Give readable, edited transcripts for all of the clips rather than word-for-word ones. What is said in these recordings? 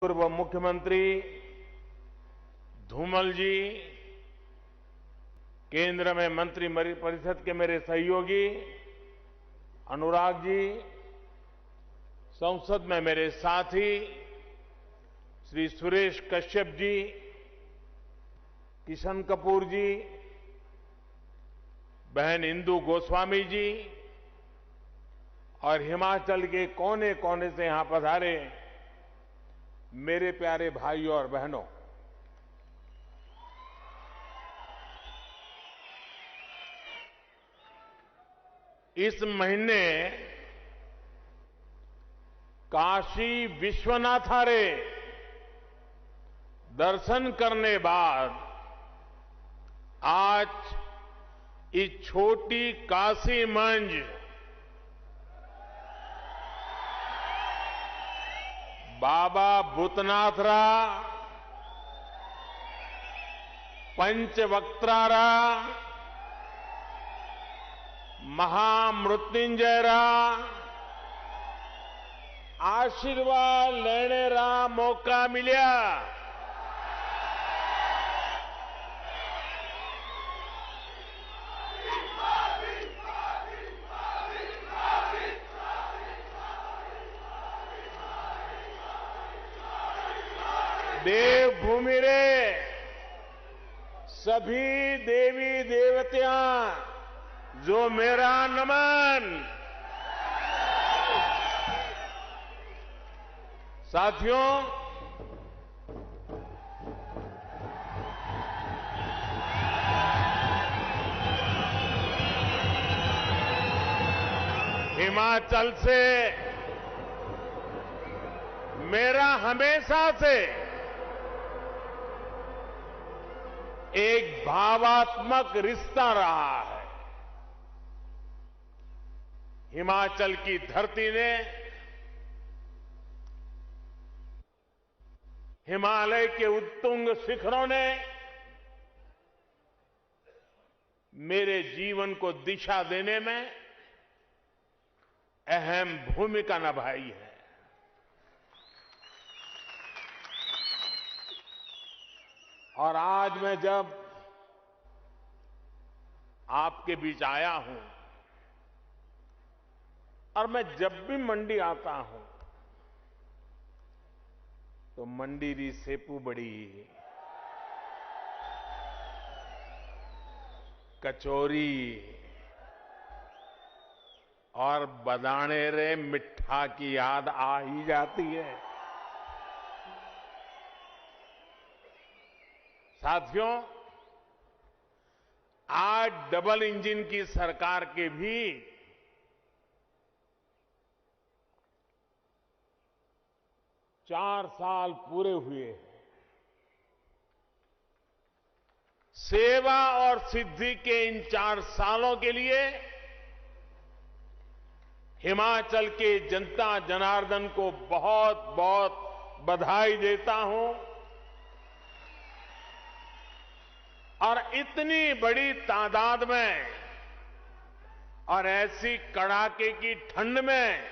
पूर्व मुख्यमंत्री धूमल जी, केंद्र में मंत्रिपरिषद के मेरे सहयोगी अनुराग जी, संसद में मेरे साथी श्री सुरेश कश्यप जी, किशन कपूर जी, बहन इंदु गोस्वामी जी और हिमाचल के कोने कोने से यहां पधारे मेरे प्यारे भाइयों और बहनों, इस महीने काशी विश्वनाथ आर्य दर्शन करने बाद आज इस छोटी काशी मंज बाबा भूतनाथरा पंचवक्त्रारा महामृत्युंजयरा आशीर्वाद लेने रा मौका मिलिया। देवभूमि रे सभी देवी देवतियां जो मेरा नमन। साथियों, हिमाचल से मेरा हमेशा से एक भावात्मक रिश्ता रहा है। हिमाचल की धरती ने हिमालय के उत्तुंग शिखरों ने मेरे जीवन को दिशा देने में अहम भूमिका निभाई है। और आज मैं जब आपके बीच आया हूं और मैं जब भी मंडी आता हूं तो मंडी री सेपू बड़ी, कचौरी और बदाने रे मिठा की याद आ ही जाती है। साथियों, आज डबल इंजन की सरकार के भी 4 साल पूरे हुए हैं। सेवा और सिद्धि के इन 4 सालों के लिए हिमाचल के जनता जनार्दन को बहुत बहुत बधाई देता हूं। और इतनी बड़ी तादाद में और ऐसी कड़ाके की ठंड में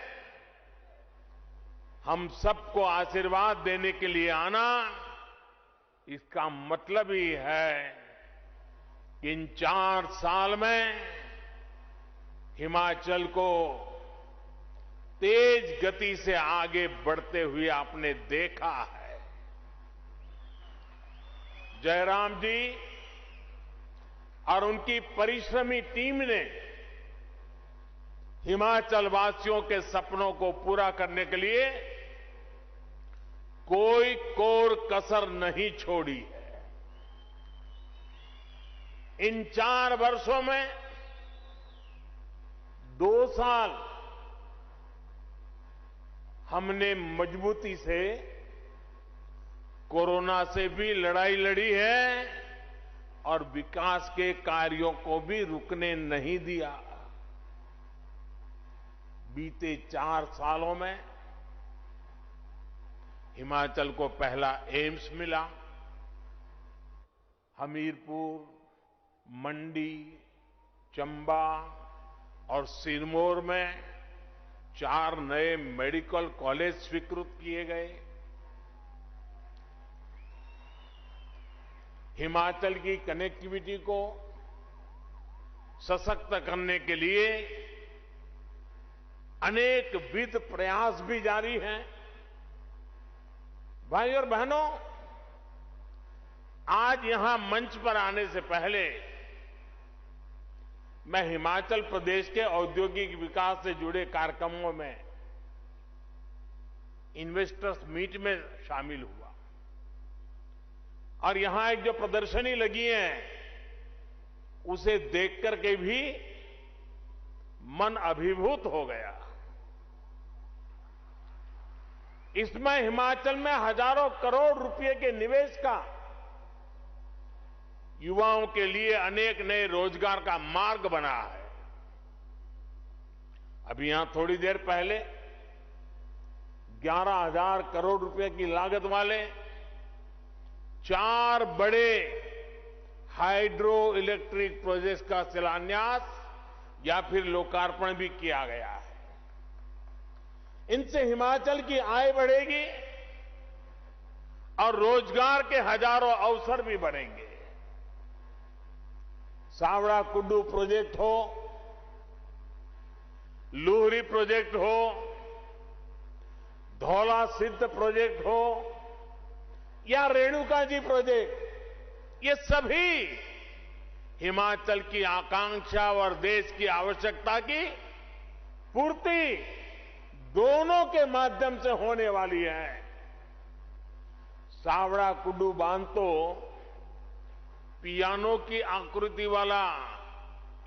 हम सबको आशीर्वाद देने के लिए आना, इसका मतलब ही है कि इन 4 साल में हिमाचल को तेज गति से आगे बढ़ते हुए आपने देखा है। जयराम जी और उनकी परिश्रमी टीम ने हिमाचल वासियों के सपनों को पूरा करने के लिए कोई कोर कसर नहीं छोड़ी है। इन 4 वर्षों में 2 साल हमने मजबूती से कोरोना से भी लड़ाई लड़ी है और विकास के कार्यों को भी रुकने नहीं दिया। बीते 4 सालों में हिमाचल को पहला एम्स मिला, हमीरपुर, मंडी, चंबा और सिरमौर में 4 नए मेडिकल कॉलेज स्वीकृत किए गए। हिमाचल की कनेक्टिविटी को सशक्त करने के लिए अनेक विध प्रयास भी जारी हैं। भाई और बहनों, आज यहां मंच पर आने से पहले मैं हिमाचल प्रदेश के औद्योगिक विकास से जुड़े कार्यक्रमों में इन्वेस्टर्स मीट में शामिल हुआ और यहां एक जो प्रदर्शनी लगी है उसे देख करके भी मन अभिभूत हो गया। इसमें हिमाचल में हजारों करोड़ रुपए के निवेश का, युवाओं के लिए अनेक नए रोजगार का मार्ग बना है। अभी यहां थोड़ी देर पहले 11,000 करोड़ रुपए की लागत वाले 4 बड़े हाइड्रो इलेक्ट्रिक प्रोजेक्ट का शिलान्यास या फिर लोकार्पण भी किया गया है। इनसे हिमाचल की आय बढ़ेगी और रोजगार के हजारों अवसर भी बढ़ेंगे। सावड़ा कुड्डू प्रोजेक्ट हो, लूहरी प्रोजेक्ट हो, धौला सिद्ध प्रोजेक्ट हो या रेणुका जी प्रोजेक्ट, ये सभी हिमाचल की आकांक्षा और देश की आवश्यकता की पूर्ति दोनों के माध्यम से होने वाली है। सावड़ा कुड्डू बांध तो पियानो की आकृति वाला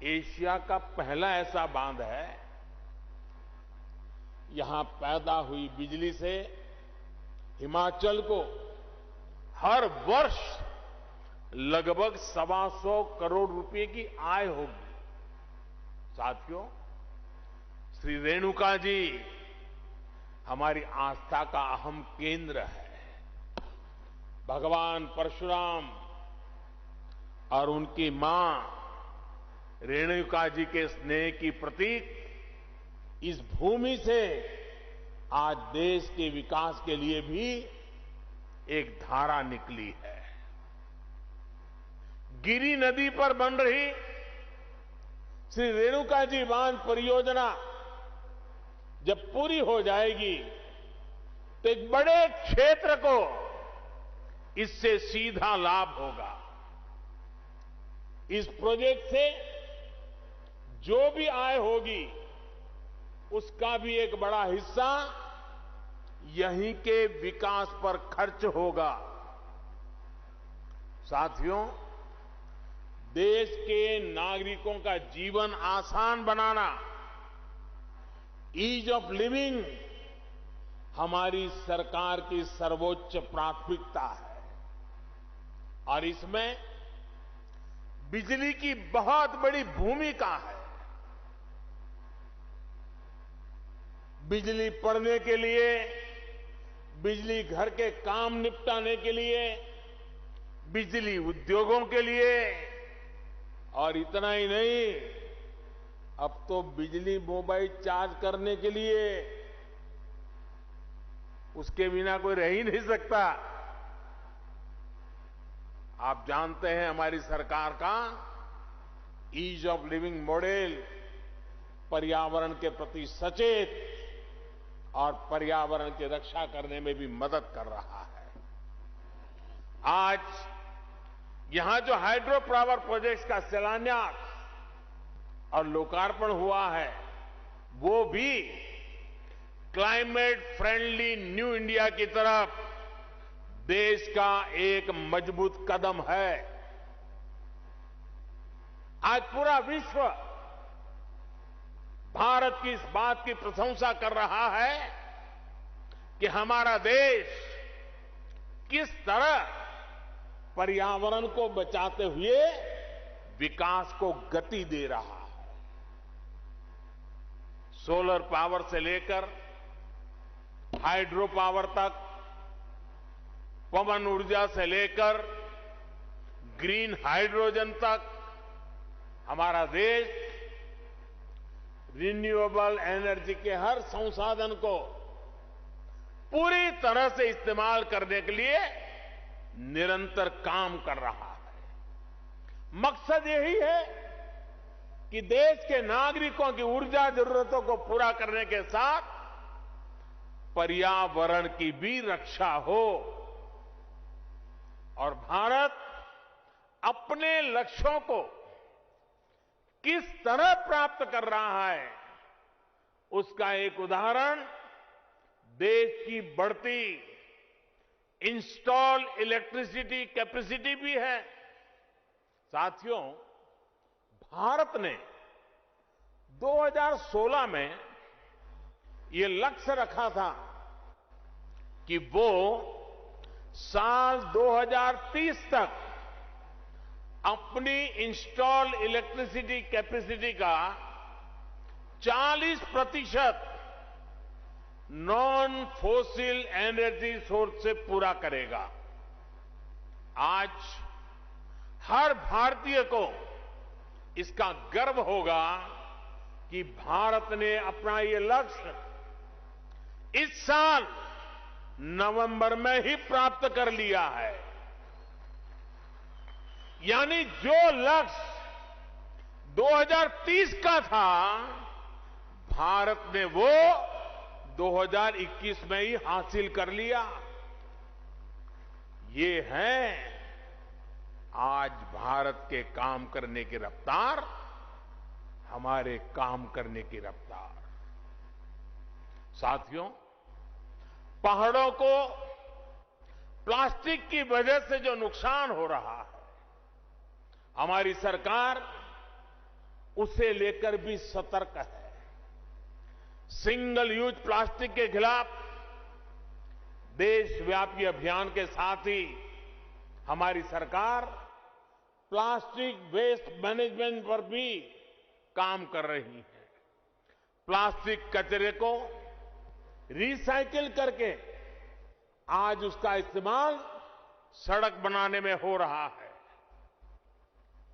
एशिया का पहला ऐसा बांध है। यहां पैदा हुई बिजली से हिमाचल को हर वर्ष लगभग 125 करोड़ रुपए की आय होगी। साथियों, श्री रेणुका जी हमारी आस्था का अहम केंद्र है। भगवान परशुराम और उनकी मां रेणुका जी के स्नेह की प्रतीक इस भूमि से आज देश के विकास के लिए भी एक धारा निकली है। गिरी नदी पर बन रही श्री रेणुका जी बांध परियोजना जब पूरी हो जाएगी तो एक बड़े क्षेत्र को इससे सीधा लाभ होगा। इस प्रोजेक्ट से जो भी आय होगी उसका भी एक बड़ा हिस्सा यहीं के विकास पर खर्च होगा। साथियों, देश के नागरिकों का जीवन आसान बनाना, ईज ऑफ लिविंग हमारी सरकार की सर्वोच्च प्राथमिकता है और इसमें बिजली की बहुत बड़ी भूमिका है। बिजली पड़ने के लिए, बिजली घर के काम निपटाने के लिए, बिजली उद्योगों के लिए, और इतना ही नहीं, अब तो बिजली मोबाइल चार्ज करने के लिए, उसके बिना कोई रह ही नहीं सकता। आप जानते हैं हमारी सरकार का ईज ऑफ लिविंग मॉडल पर्यावरण के प्रति सचेत और पर्यावरण की रक्षा करने में भी मदद कर रहा है। आज यहां जो हाइड्रो पावर प्रोजेक्ट्स का शिलान्यास और लोकार्पण हुआ है वो भी क्लाइमेट फ्रेंडली न्यू इंडिया की तरफ देश का एक मजबूत कदम है। आज पूरा विश्व भारत की इस बात की प्रशंसा कर रहा है कि हमारा देश किस तरह पर्यावरण को बचाते हुए विकास को गति दे रहा है। सोलर पावर से लेकर हाइड्रो पावर तक, पवन ऊर्जा से लेकर ग्रीन हाइड्रोजन तक हमारा देश रिन्यूएबल एनर्जी के हर संसाधन को पूरी तरह से इस्तेमाल करने के लिए निरंतर काम कर रहा है। मकसद यही है कि देश के नागरिकों की ऊर्जा जरूरतों को पूरा करने के साथ पर्यावरण की भी रक्षा हो और भारत अपने लक्ष्यों को किस तरह प्राप्त कर रहा है उसका एक उदाहरण देश की बढ़ती इंस्टॉल इलेक्ट्रिसिटी कैपेसिटी भी है। साथियों, भारत ने 2016 में ये लक्ष्य रखा था कि वो साल 2030 तक अपनी इंस्टॉल इलेक्ट्रिसिटी कैपेसिटी का 40% नॉन फोसिल एनर्जी सोर्स से पूरा करेगा। आज हर भारतीय को इसका गर्व होगा कि भारत ने अपना ये लक्ष्य इस साल नवंबर में ही प्राप्त कर लिया है। यानी जो लक्ष्य 2030 का था, भारत ने वो 2021 में ही हासिल कर लिया। ये है आज भारत के काम करने की रफ्तार, हमारे काम करने की रफ्तार। साथियों, पहाड़ों को प्लास्टिक की वजह से जो नुकसान हो रहा है, हमारी सरकार उसे लेकर भी सतर्क है। सिंगल यूज प्लास्टिक के खिलाफ देशव्यापी अभियान के साथ ही हमारी सरकार प्लास्टिक वेस्ट मैनेजमेंट पर भी काम कर रही है। प्लास्टिक कचरे को रिसाइकिल करके आज उसका इस्तेमाल सड़क बनाने में हो रहा है।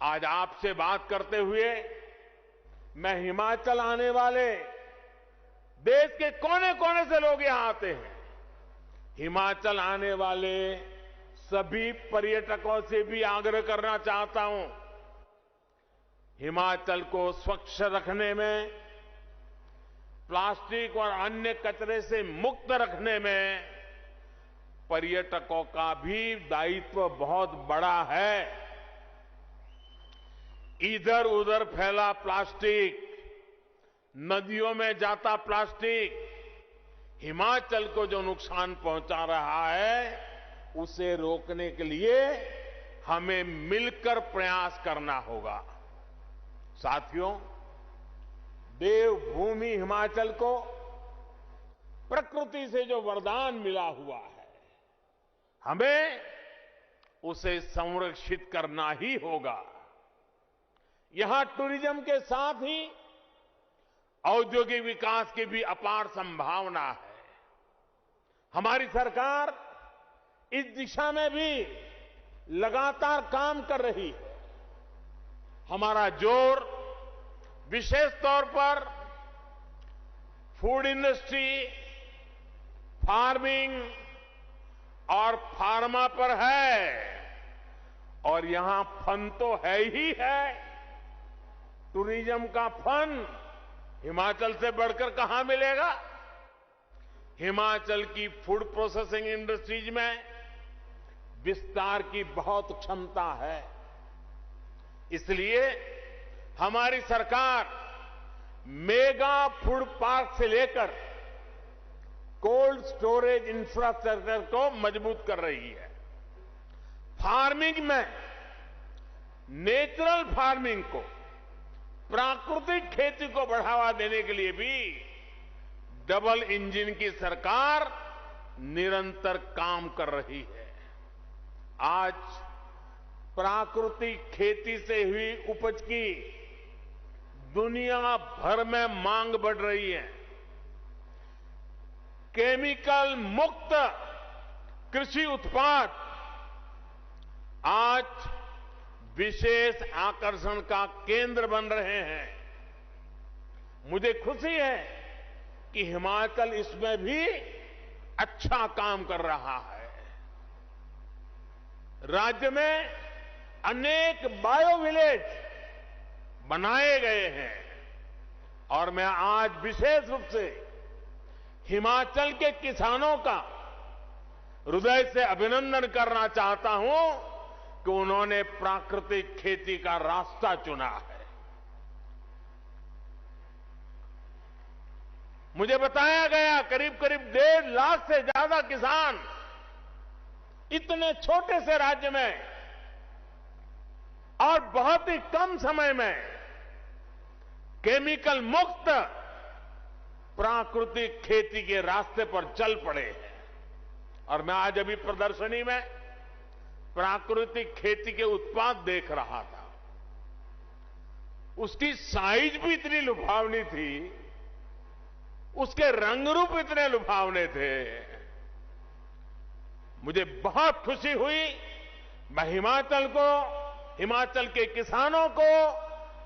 आज आपसे बात करते हुए मैं हिमाचल आने वाले देश के कोने कोने से लोग यहां आते हैं। हिमाचल आने वाले सभी पर्यटकों से भी आग्रह करना चाहता हूं, हिमाचल को स्वच्छ रखने में, प्लास्टिक और अन्य कचरे से मुक्त रखने में पर्यटकों का भी दायित्व बहुत बड़ा है। इधर उधर फैला प्लास्टिक, नदियों में जाता प्लास्टिक हिमाचल को जो नुकसान पहुंचा रहा है, उसे रोकने के लिए हमें मिलकर प्रयास करना होगा। साथियों, देवभूमि हिमाचल को प्रकृति से जो वरदान मिला हुआ है, हमें उसे संरक्षित करना ही होगा। यहां टूरिज्म के साथ ही औद्योगिक विकास की भी अपार संभावना है। हमारी सरकार इस दिशा में भी लगातार काम कर रही है। हमारा जोर विशेष तौर पर फूड इंडस्ट्री, फार्मिंग और फार्मा पर है, और यहां फन तो है ही है। टूरिज्म का फन हिमाचल से बढ़कर कहां मिलेगा। हिमाचल की फूड प्रोसेसिंग इंडस्ट्रीज में विस्तार की बहुत क्षमता है। इसलिए हमारी सरकार मेगा फूड पार्क से लेकर कोल्ड स्टोरेज इंफ्रास्ट्रक्चर को मजबूत कर रही है। फार्मिंग में नेचुरल फार्मिंग को, प्राकृतिक खेती को बढ़ावा देने के लिए भी डबल इंजन की सरकार निरंतर काम कर रही है। आज प्राकृतिक खेती से हुई उपज की दुनिया भर में मांग बढ़ रही है। केमिकल मुक्त कृषि उत्पाद आज विशेष आकर्षण का केंद्र बन रहे हैं। मुझे खुशी है कि हिमाचल इसमें भी अच्छा काम कर रहा है। राज्य में अनेक बायो विलेज बनाए गए हैं और मैं आज विशेष रूप से हिमाचल के किसानों का हृदय से अभिनंदन करना चाहता हूं कि उन्होंने प्राकृतिक खेती का रास्ता चुना है। मुझे बताया गया करीब करीब 1.5 लाख से ज्यादा किसान इतने छोटे से राज्य में और बहुत ही कम समय में केमिकल मुक्त प्राकृतिक खेती के रास्ते पर चल पड़े हैं। और मैं आज अभी प्रदर्शनी में प्राकृतिक खेती के उत्पाद देख रहा था। उसकी साइज भी इतनी लुभावनी थी, उसके रंग रूप इतने लुभावने थे। मुझे बहुत खुशी हुई। मैं हिमाचल के किसानों को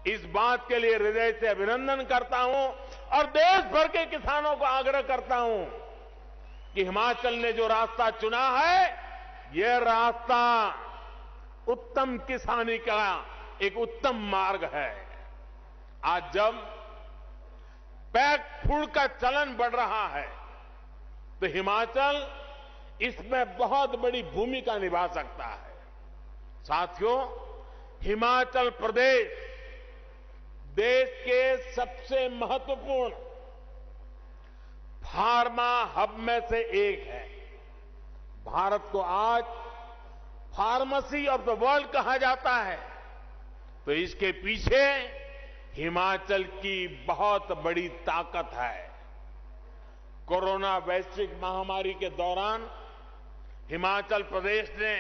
इस बात के लिए हृदय से अभिनंदन करता हूं और देश भर के किसानों को आग्रह करता हूं कि हिमाचल ने जो रास्ता चुना है, यह रास्ता उत्तम किसानी का एक उत्तम मार्ग है। आज जब पैक फूड का चलन बढ़ रहा है तो हिमाचल इसमें बहुत बड़ी भूमिका निभा सकता है। साथियों, हिमाचल प्रदेश देश के सबसे महत्वपूर्ण फार्मा हब में से एक है। भारत को आज फार्मेसी ऑफ द वर्ल्ड कहा जाता है, तो इसके पीछे हिमाचल की बहुत बड़ी ताकत है। कोरोना वैश्विक महामारी के दौरान हिमाचल प्रदेश ने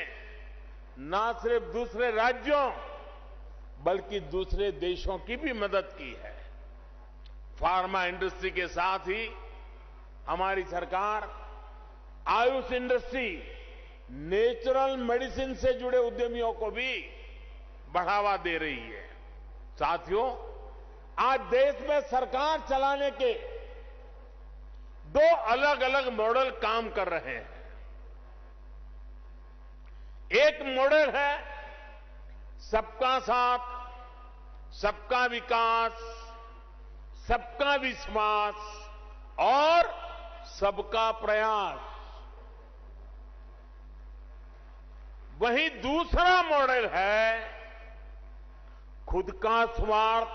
न सिर्फ दूसरे राज्यों बल्कि दूसरे देशों की भी मदद की है। फार्मा इंडस्ट्री के साथ ही हमारी सरकार आयुष इंडस्ट्री, नेचुरल मेडिसिन से जुड़े उद्यमियों को भी बढ़ावा दे रही है। साथियों, आज देश में सरकार चलाने के 2 अलग अलग मॉडल काम कर रहे हैं। एक मॉडल है सबका साथ, सबका विकास, सबका विश्वास और सबका प्रयास। वहीं दूसरा मॉडल है खुद का स्वार्थ,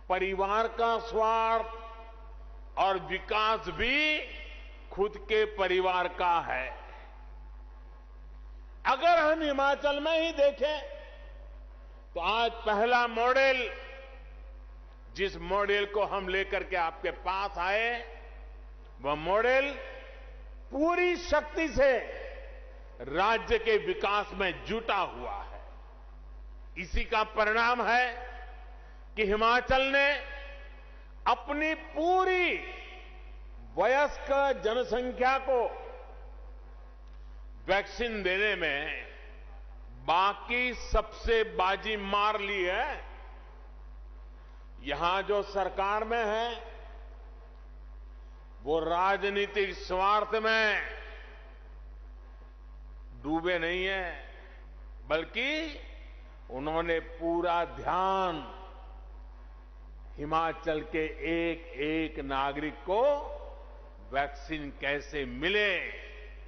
परिवार का स्वार्थ और विकास भी खुद के परिवार का है। अगर हम हिमाचल में ही देखें तो आज पहला मॉडल, जिस मॉडल को हम लेकर के आपके पास आए, वह मॉडल पूरी शक्ति से राज्य के विकास में जुटा हुआ है। इसी का परिणाम है कि हिमाचल ने अपनी पूरी वयस्क जनसंख्या को वैक्सीन देने में बाकी सबसे बाजी मार ली है। यहां जो सरकार में है वो राजनीतिक स्वार्थ में डूबे नहीं है, बल्कि उन्होंने पूरा ध्यान हिमाचल के एक एक नागरिक को वैक्सीन कैसे मिले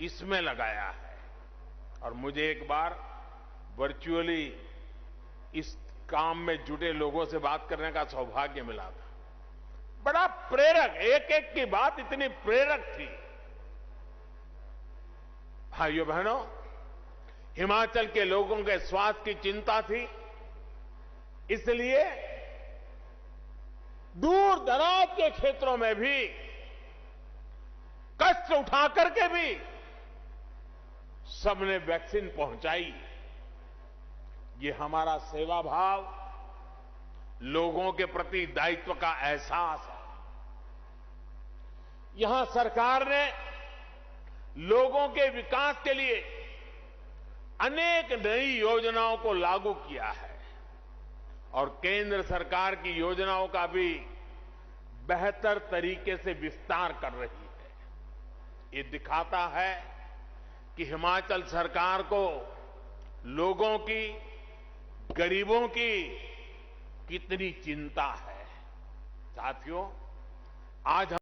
इसमें लगाया है। और मुझे एक बार वर्चुअली इस काम में जुटे लोगों से बात करने का सौभाग्य मिला था। बड़ा प्रेरक, एक एक की बात इतनी प्रेरक थी। भाइयों बहनों, हिमाचल के लोगों के स्वास्थ्य की चिंता थी, इसलिए दूर दराज के क्षेत्रों में भी कष्ट उठा करके भी सबने वैक्सीन पहुंचाई। ये हमारा सेवा भाव, लोगों के प्रति दायित्व का एहसास है। यहां सरकार ने लोगों के विकास के लिए अनेक नई योजनाओं को लागू किया है और केंद्र सरकार की योजनाओं का भी बेहतर तरीके से विस्तार कर रही है। ये दिखाता है कि हिमाचल सरकार को लोगों की, गरीबों की कितनी चिंता है। साथियों, आज